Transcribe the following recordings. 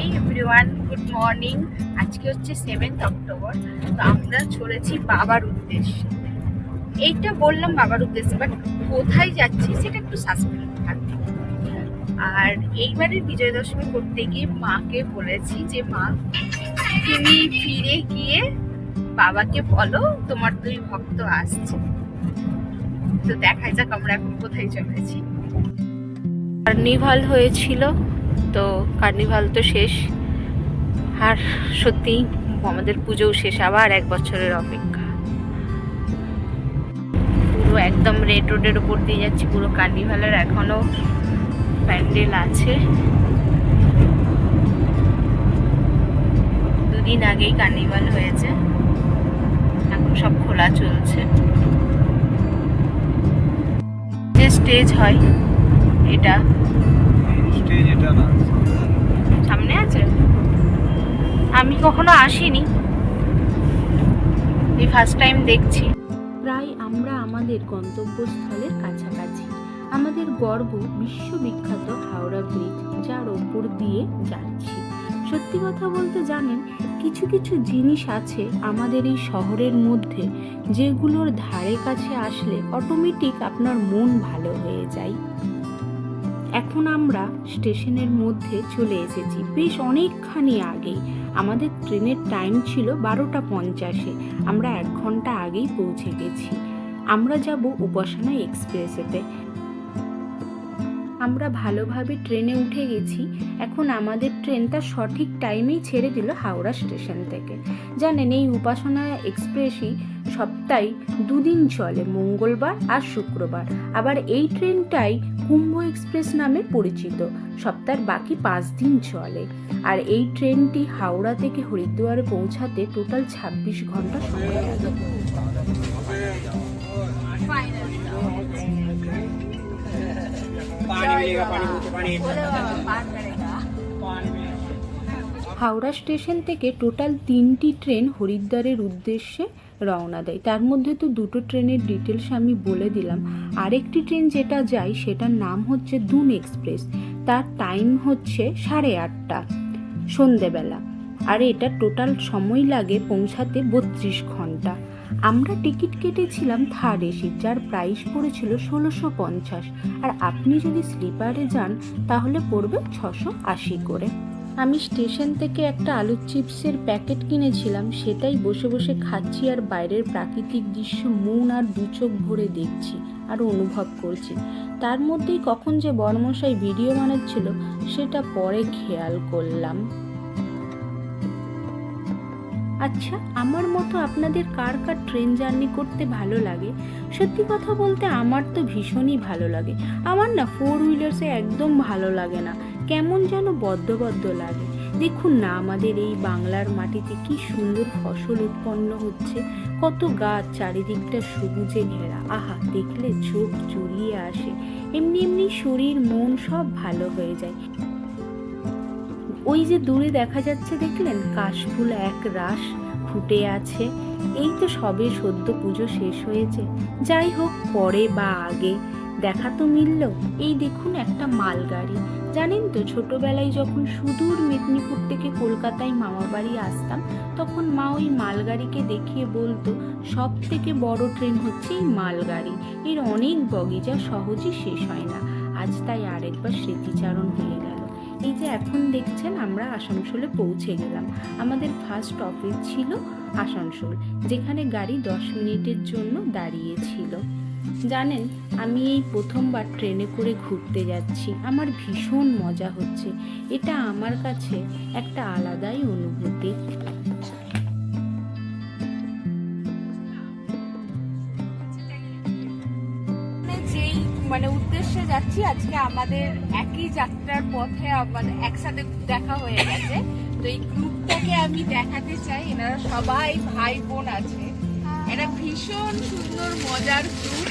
হেই everyone, good morning. আজকে হচ্ছে 7th October. তো আমরা চলেছি বাবার উদ্দেশ্যে। এইটা বললাম বাবার উদ্দেশ্যে, বাট কোথায় যাচ্ছি সেটা একটু সাসপেন্স থাকবে। আর এইবারের বিজয় দশমী করতে গিয়ে মাকে বলেছি যে মা, তুমি ফিরে গিয়ে বাবাকে বলো তোমার 2 ভক্ত আসছে। তো দেখাই যাক আমরা এখন কোথায় চলেছি। কার্নিভাল হয়েছিল, তো কার্নিভাল তো শেষ, আর সত্যি আমাদের পুজোও শেষ, আবার 1 বছরের অপেক্ষা। পুরো একদম রেড রোডের উপর দিয়ে যাচ্ছি, পুরো কার্নিভালের এখনো প্যান্ডেল আছে। 2 দিন আগেই কার্নিভাল হয়েছে, এখন সব খোলা চলছে। যে স্টেজ হয় এটা না, সামনে আছে। আমি কখনো আসিনি, এই ফার্স্ট টাইম দেখছি। প্রায় আমরা আমাদের গন্তব্যস্থলের কাছাকাছি। আমাদের গর্ব বিশ্ববিখ্যাত হাওড়া ব্রিজ, যার ওপর দিয়ে যাচ্ছি। সত্যি কথা বলতে জানেন, কিছু কিছু জিনিস আছে আমাদের এই শহরের মধ্যে, যেগুলোর ধারে কাছে আসলে অটোমেটিক আপনার মন ভালো হয়ে যায়। এখন আমরা স্টেশনের মধ্যে চলে এসেছি বেশ অনেকখানি আগেই। আমাদের ট্রেনের টাইম ছিল 12টা 50-এ। আমরা 1 ঘন্টা আগেই পৌঁছে গেছি। আমরা যাব উপাসনা এক্সপ্রেসেতে। আমরা ভালোভাবে ট্রেনে উঠে গেছি। এখন আমাদের ট্রেনটা সঠিক টাইমেই ছেড়ে দিল হাওড়া স্টেশন থেকে। জানেন, এই উপাসনা এক্সপ্রেসই সপ্তাহে 2 দিন চলে, মঙ্গলবার আর শুক্রবার। আবার এই ট্রেনটাই কুম্ভ এক্সপ্রেস নামে পরিচিত, সপ্তাহের বাকি 5 দিন চলে। আর এই ট্রেনটি হাওড়া থেকে হরিদ্বারে পৌঁছাতে টোটাল 26 ঘন্টা সময় লাগে। হাওড়া স্টেশন থেকে টোটাল 3টি ট্রেন হরিদ্বারের উদ্দেশ্যে রওনা দেয়। তার মধ্যে তো 2টো ট্রেনের ডিটেলস আমি বলে দিলাম। আরেকটি ট্রেন যেটা যায় সেটার নাম হচ্ছে দুন এক্সপ্রেস। তার টাইম হচ্ছে 8:30 সন্ধেবেলা, আর এটা টোটাল সময় লাগে পৌঁছাতে 32 ঘন্টা। আমরা টিকিট কেটেছিলাম থার্ড এসি, যার প্রাইস পড়েছিল 1650, আর আপনি যদি স্লিপারে যান তাহলে পড়বে 680 করে। আমি স্টেশন থেকে একটা আলুর চিপসের প্যাকেট কিনেছিলাম, সেটাই বসে বসে খাচ্ছি আর বাইরের প্রাকৃতিক দৃশ্য মন আর 2 চোখ ভরে দেখছি আর অনুভব করছি। তার মধ্যেই কখন যে বর্মশাই ভিডিও বানাচ্ছিল সেটা পরে খেয়াল করলাম। আচ্ছা, আমার মতো আপনাদের কার কার ট্রেন জার্নি করতে ভালো লাগে? সত্যি কথা বলতে আমার তো ভীষণই ভালো লাগে। আমার না 4 হুইলার্সে একদম ভালো লাগে না, কেমন যেন বদ্ধ লাগে। দেখুন না, আমাদের এই বাংলার মাটিতে কি সুন্দর ফসল উৎপন্ন হচ্ছে, কত গাছ, চারিদিকটা সবুজে ঘেরা। আহা, দেখলে চোখ জুড়িয়ে আসে, এমনি এমনি শরীর মন সব ভালো হয়ে যায়। ওই যে দূরে দেখা যাচ্ছে, দেখলেন কাশফুল এক রাশ ফুটে আছে। এই তো সবে সদ্য পুজো শেষ হয়েছে। যাই হোক, পরে বা আগে দেখা তো মিলল। এই দেখুন একটা মালগাড়ি। জানেন তো, ছোটবেলায় যখন সুদূর মেদিনীপুর থেকে কলকাতায় মামা বাড়ি আসতাম, তখন মা ওই মালগাড়িকে দেখিয়ে বলতো সব থেকে বড় ট্রেন হচ্ছে এই মালগাড়ি, এর অনেক বগি, যা সহজে শেষ হয় না। আজ তাই আরেকবার স্মৃতিচারণ হয়ে গেল। এই যে এখন দেখছেন আমরা আসানসোলে পৌঁছে গেলাম। আমাদের ফার্স্ট অফিস ছিল আসানসোল, যেখানে গাড়ি 10 মিনিটের জন্য দাঁড়িয়েছিল। জানেন, আমি এই প্রথমবার ট্রেনে করে ঘুরতে যাচ্ছি, আমার ভীষণ মজা হচ্ছে। এটা আমার কাছে একটা আলাদাই অনুভূতি। মানে উদ্দেশ্যে যাচ্ছি, আজকে আমাদের একই যাত্রার পথে আমাদের একসাথে দেখা হয়ে গেছে। তো এই গ্রুপটাকে আমি দেখাতে চাই, এনারা সবাই ভাই বোন আছে। এটা ভীষণ সুন্দর মজার গ্রুপ।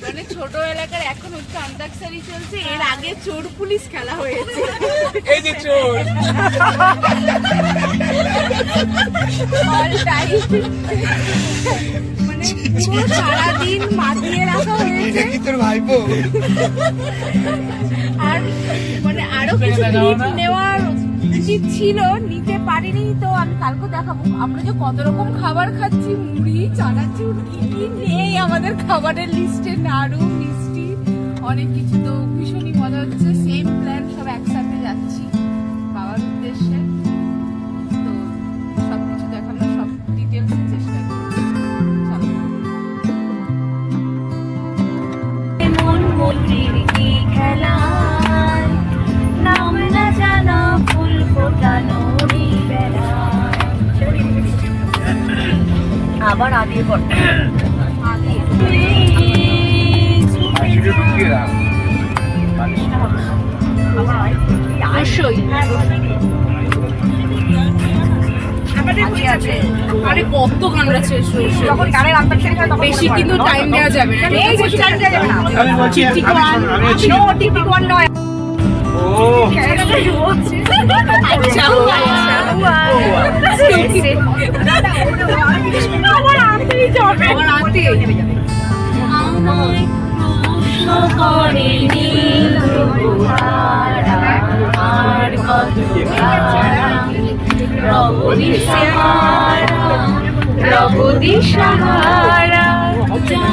মানে ছোট এলাকার এখন হচ্ছে অন্তাক্ষরী চলছে, এর আগে চোর পুলিশ খেলা হয়েছে। এই যে চোর অল টাইম, মানে পুরো সারাদিন মাতিয়ে রাখা হয়েছে। তোর ভাইপো আর মানে আরো কিছু ক্লিপ নেওয়ার উচিত ছিল, নিতে পারিনি। তো আমি কালকে দেখাবো আমরা যে কত রকম খাবার খাচ্ছি, মুড়ি চানাচুর কি কি নেই আমাদের খাবারের লিস্টে, নাড়ু মিষ্টি অনেক কিছু। তো ভীষণই মজা হচ্ছে, সেম প্ল্যান, সব একসাথে যাচ্ছি বাবার উদ্দেশ্যে। তো সবকিছু দেখানোর সব ডিটেলস চেষ্টা করছি। চলো। মন মন্দির কি খেলায় নাম না জানা ফুল ফোটানো আবার আদির পড়তে অবশ্যই আরে কত গান আছে, যখন গানের আনন্দ বেশি কিন্তু টাইম দেওয়া যাবে না, এই বেশি টাইম দেওয়া যাবে না। আমি বলছি নো টিকটিক ওয়ান নয়। ও আমার আনতেই যাবে, আমার আনতেই আমায় প্রশ্ন করেনি আর কত প্রগতি সাহারা যা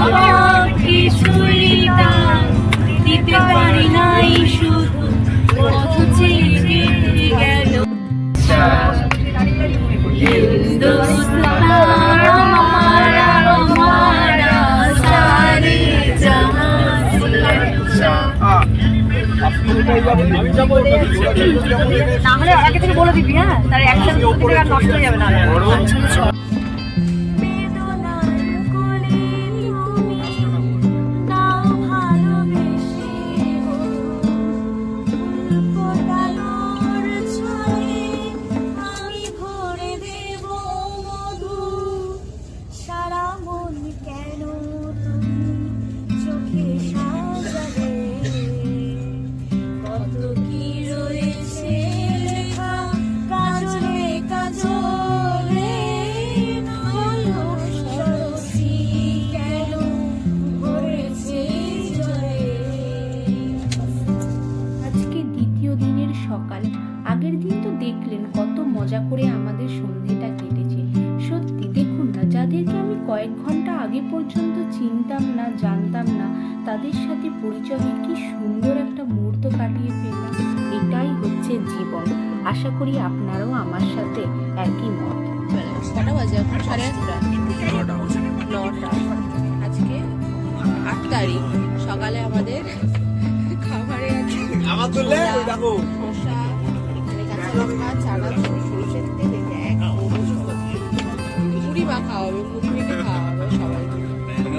কিছুই দান দিতে পারি নাই, শুধু পথ চেয়ে গেল হিন্দুস্তান हमारा हमारा सारे जहां से না হলে আগে থেকে বলে দিবি, হ্যাঁ তাহলে একসাথে নষ্ট হয়ে যাবে না। বেদনার কোলে তুমি নাও ভালোবেসে ফুল ফোটানোর ছলে আমি ভরে দেব মধু সারা মন কেন তুমি চোখে সাজালে কত কি রয়েছে লেখা কাজলে কাজলে বলো সরসী কেন ভরেছে জলে। আজকে দ্বিতীয় দিনের সকাল। আগের দিন তো দেখলেন কত মজা করে আমাদের সন্ধেটা কেটেছে। সত্যি দেখুন না, যাদেরকে আমি কয়েক ঘন্টা আগে পর্যন্ত চিনতাম না, জানতাম না, তাদের সাথে পরিচয় হয়ে কি সুন্দর একটা মুহূর্ত কাটিয়ে ফেললাম। এটাই হচ্ছে জীবন। আশা করি আপনারাও আমার সাথে একই মত। কটা বাজে এখন? 8:30। 9টা। আজকে 8 তারিখ। সকালে আমাদের খাবারে আছে শসা, এখানে কাঁচা লঙ্কা, চানাচুর, সরষের তেল, এটা এক মুড়ি মাখা হবে, মুড়ি মেখে খাওয়া হবে সবাই।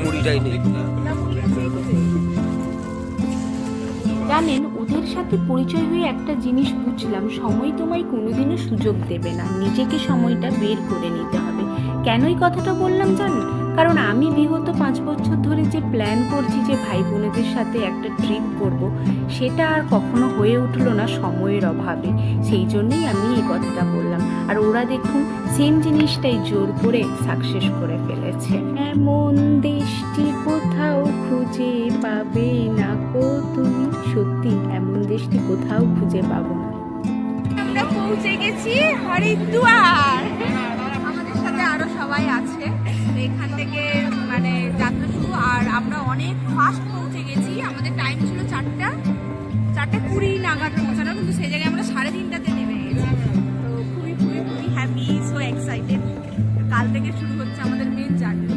মুড়িটাই নেই। না মুড়ি আছে এটাতে। জানেন, ওদের সাথে পরিচয় হয়ে একটা জিনিস বুঝলাম, সময় তোমায় কোনোদিনও সুযোগ দেবে না, নিজেকে সময়টা বের করে নিতে হবে। কেন এই কথাটা বললাম জানেন? কারণ আমি বিগত 5 বছর ধরে যে প্ল্যান করছি যে ভাই বোনেদের সাথে একটা ট্রিপ করব, সেটা আর কখনো হয়ে উঠলো না সময়ের অভাবে। সেই জন্যই আমি এই কথাটা বললাম। আর ওরা দেখুন সেম জিনিসটাই জোর করে সাকসেস করে ফেলেছে। এমন দেশটি কোথাও খুঁজে পাবে না কো তুমি, সত্যি এমন দেশটি কোথাও খুঁজে পাবো না। আমরা পৌঁছে গেছি হরিদ্বার। আমাদের সাথে আরো সবাই আছে। তো এখান থেকে মানে যাত্রা শুরু, আর আমরা অনেক ফাস্ট পৌঁছে গেছি। আমাদের টাইম ছিল 4:20 নাগাদ পৌঁছানো, কিন্তু সেই জায়গায় আমরা 3:30টাতে নেমে গেছি। তো খুবই খুবই খুবই হ্যাপি, সো এক্সাইটেড। কাল থেকে শুরু হচ্ছে আমাদের মেন জার্নি।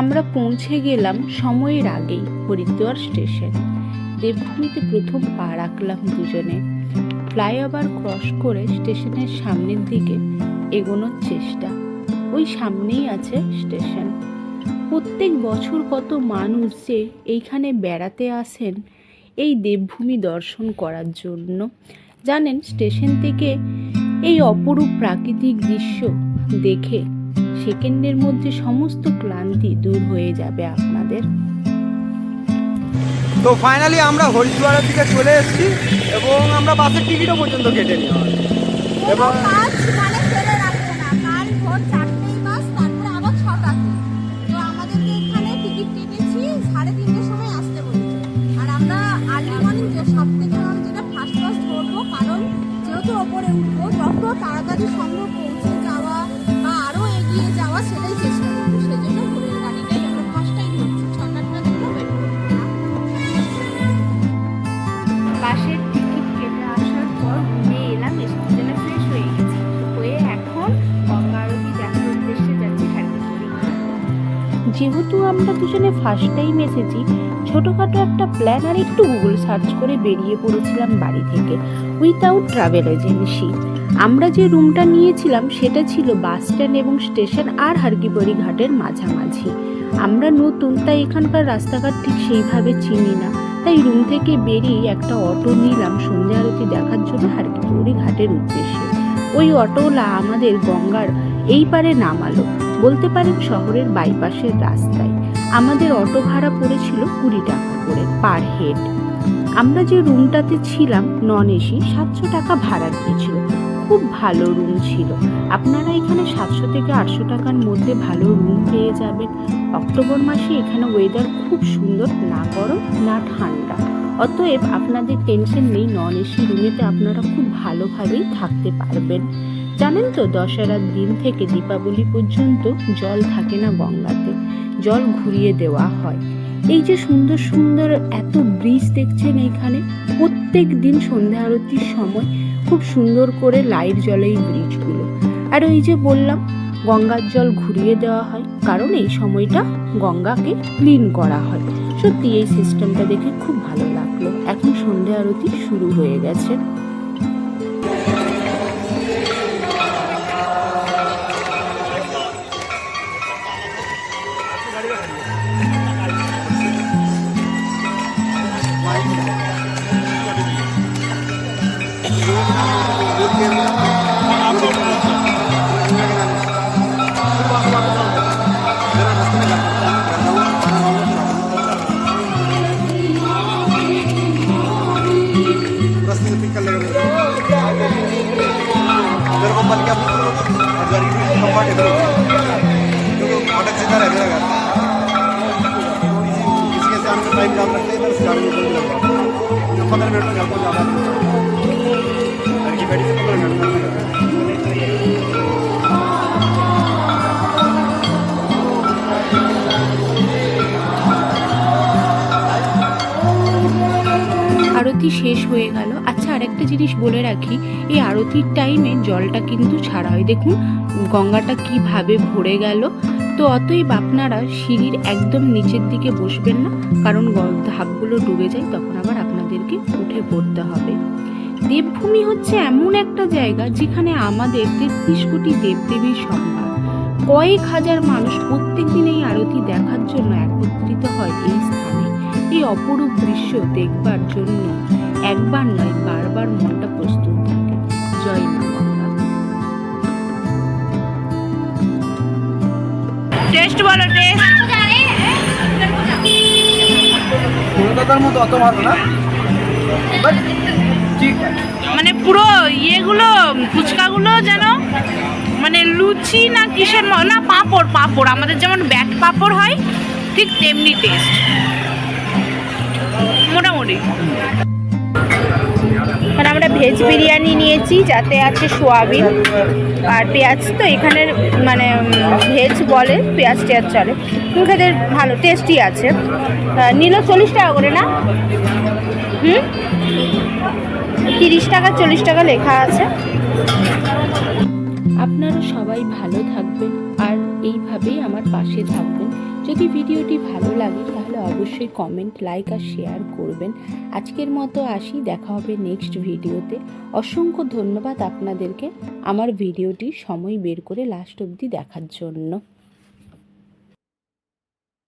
আমরা পৌঁছে গেলাম সময়ের আগেই হরিদ্বার স্টেশন। দেবভূমিতে প্রথম পা রাখলাম দুজনে। ফ্লাইওভার ক্রস করে স্টেশনের সামনের দিকে এগোনোর চেষ্টা। ওই সামনেই আছে স্টেশন। প্রত্যেক বছর কত মানুষ যে এইখানে বেড়াতে আসেন এই দেবভূমি দর্শন করার জন্য। জানেন, স্টেশন থেকে এই অপরূপ প্রাকৃতিক দৃশ্য দেখে সেকেন্ডের মধ্যে সমস্ত ক্লান্তি দূর হয়ে যাবে আপনাদের। তো ফাইনালি আমরা হরিদ্বারের দিকে চলে এসেছি এবং আমরা বাসের টিকিটও পর্যন্ত কেটে নিই। এবং বাস মানে ফেলে রাখবে না, কাল ভোর 4টেই বাস, তারপরে আবার 6টাতে। তো আমাদেরকে এখানে টিকিট কেটেছি 3:30টার সময় আসতে বলেছে। আর আমরা আর্লি মর্নিং যে 7 থেকে যেটা ফার্স্ট বাস ধরবো, কারণ যেহেতু করে উঠবো, যত তাড়াতাড়ি সম্ভব পৌঁছে যাওয়া বা আরো এগিয়ে যাওয়া সেটাই চেষ্টা করবো। সেজন্য ভোরের গাড়িটাই আমরা ফার্স্ট টাইম হচ্ছি, ছটার জন্য ওয়েট করবো না। বাসের টিকিট কেটে আসার পর রুমে এলাম, এসে দুজনে ফ্রেশ হয়ে গেছি, হয়ে এখন গঙ্গা আরতি দেখার উদ্দেশ্যে যাচ্ছি হারকিপরি ঘাট। যেহেতু আমরা দুজনে ফার্স্ট টাইম এসেছি, ছোটোখাটো একটা প্ল্যান আর একটু গুগল সার্চ করে বেরিয়ে পড়েছিলাম বাড়ি থেকে উইথাউট ট্রাভেল এজেন্সি। আমরা যে রুমটা নিয়েছিলাম সেটা ছিল বাস স্ট্যান্ড এবং স্টেশন আর হারকিপরি ঘাটের মাঝামাঝি। আমরা নতুন, তাই এখানকার রাস্তাঘাট ঠিক সেইভাবে চিনি না, তাই রুম থেকে বেরিয়ে একটা অটো নিলাম সন্ধ্যা আরতি দেখার জন্য হারকিপরি ঘাটের উদ্দেশ্যে। ওই অটোওয়ালা আমাদের গঙ্গার এই পারে নামালো, বলতে পারেন শহরের বাইপাসের রাস্তায়। আমাদের অটো ভাড়া পড়েছিল 20 টাকা করে পার হেড। আমরা যে রুমটাতে ছিলাম নন এসি 700 টাকা ভাড়া নিয়েছিল, খুব ভালো রুম ছিল। আপনারা এখানে 700 থেকে 800 টাকার মধ্যে ভালো রুম পেয়ে যাবেন। অক্টোবর মাসে এখানে ওয়েদার খুব সুন্দর, না গরম না ঠান্ডা, অতএব আপনাদের টেনশন নেই, নন এসি রুমেতে আপনারা খুব ভালোভাবেই থাকতে পারবেন। জানেন তো, দশেরার দিন থেকে দীপাবলি পর্যন্ত জল থাকে না গঙ্গাতে, জল ঘুরিয়ে দেওয়া হয়। এই যে সুন্দর সুন্দর এত ব্রিজ দেখছেন এইখানে, প্রত্যেক দিন সন্ধ্যা আরতির সময় খুব সুন্দর করে লাইট জ্বলে এই ব্রিজগুলো। আর ওই যে বললাম গঙ্গার জল ঘুরিয়ে দেওয়া হয়, কারণ এই সময়টা গঙ্গাকে ক্লিন করা হয়। সত্যি এই সিস্টেমটা দেখে খুব ভালো লাগলো। এখন সন্ধ্যা আরতি শুরু হয়ে গেছে। আরতি শেষ হয়ে গেল। আচ্ছা, আরেকটা জিনিস বলে রাখি, এই আরতির টাইমে জলটা কিন্তু ছাড়া হয়। দেখুন গঙ্গাটা কিভাবে ভরে গেল। তো অতএব আপনারা সিঁড়ির একদম নিচের দিকে বসবেন না, কারণ ধাপগুলো ডুবে যায়, তখন আবার আপনাদেরকে উঠে পড়তে হবে। দেবভূমি হচ্ছে এমন একটা জায়গা যেখানে আমাদের 33 কোটি দেবদেবীর সম্ভার। কয়েক হাজার মানুষ প্রত্যেক দিন এই আরতি দেখার জন্য একত্রিত হয় এই স্থানে। এই অপরূপ দৃশ্য দেখবার জন্য একবার নয়, বারবার মনটা প্রস্তুত থাকে। জয় মা গঙ্গা। টেস্ট বলো, টেস্ট। কলকাতার মতো অত ভালো না, বাট ঠিক আছে। মানে পুরো ইয়েগুলো ফুচকাগুলো যেন মানে লুচি না কিসের না পাঁপড়, পাঁপড় আমাদের যেমন ব্যাট পাঁপড় হয় ঠিক তেমনি টেস্ট মোটামুটি। আর আমরা ভেজ বিরিয়ানি নিয়েছি, যাতে আছে সোয়াবিন আর পেঁয়াজ। তো এখানের মানে ভেজ বলে, পেঁয়াজ টেয়াজ চলে, খেতে ভালো টেস্টি আছে। নিল 40 টাকা করে না, 30 টাকা 40 টাকা লেখা আছে। আপনারা সবাই ভালো থাকবেন আর এইভাবেই আমার পাশে থাকবেন। যদি ভিডিওটি ভালো লাগে তাহলে অবশ্যই কমেন্ট, লাইক আর শেয়ার করবেন। আজকের মতো আসি, দেখা হবে নেক্সট ভিডিওতে। অসংখ্য ধন্যবাদ আপনাদেরকে আমার ভিডিওটি সময় বের করে লাস্ট অবধি দেখার জন্য।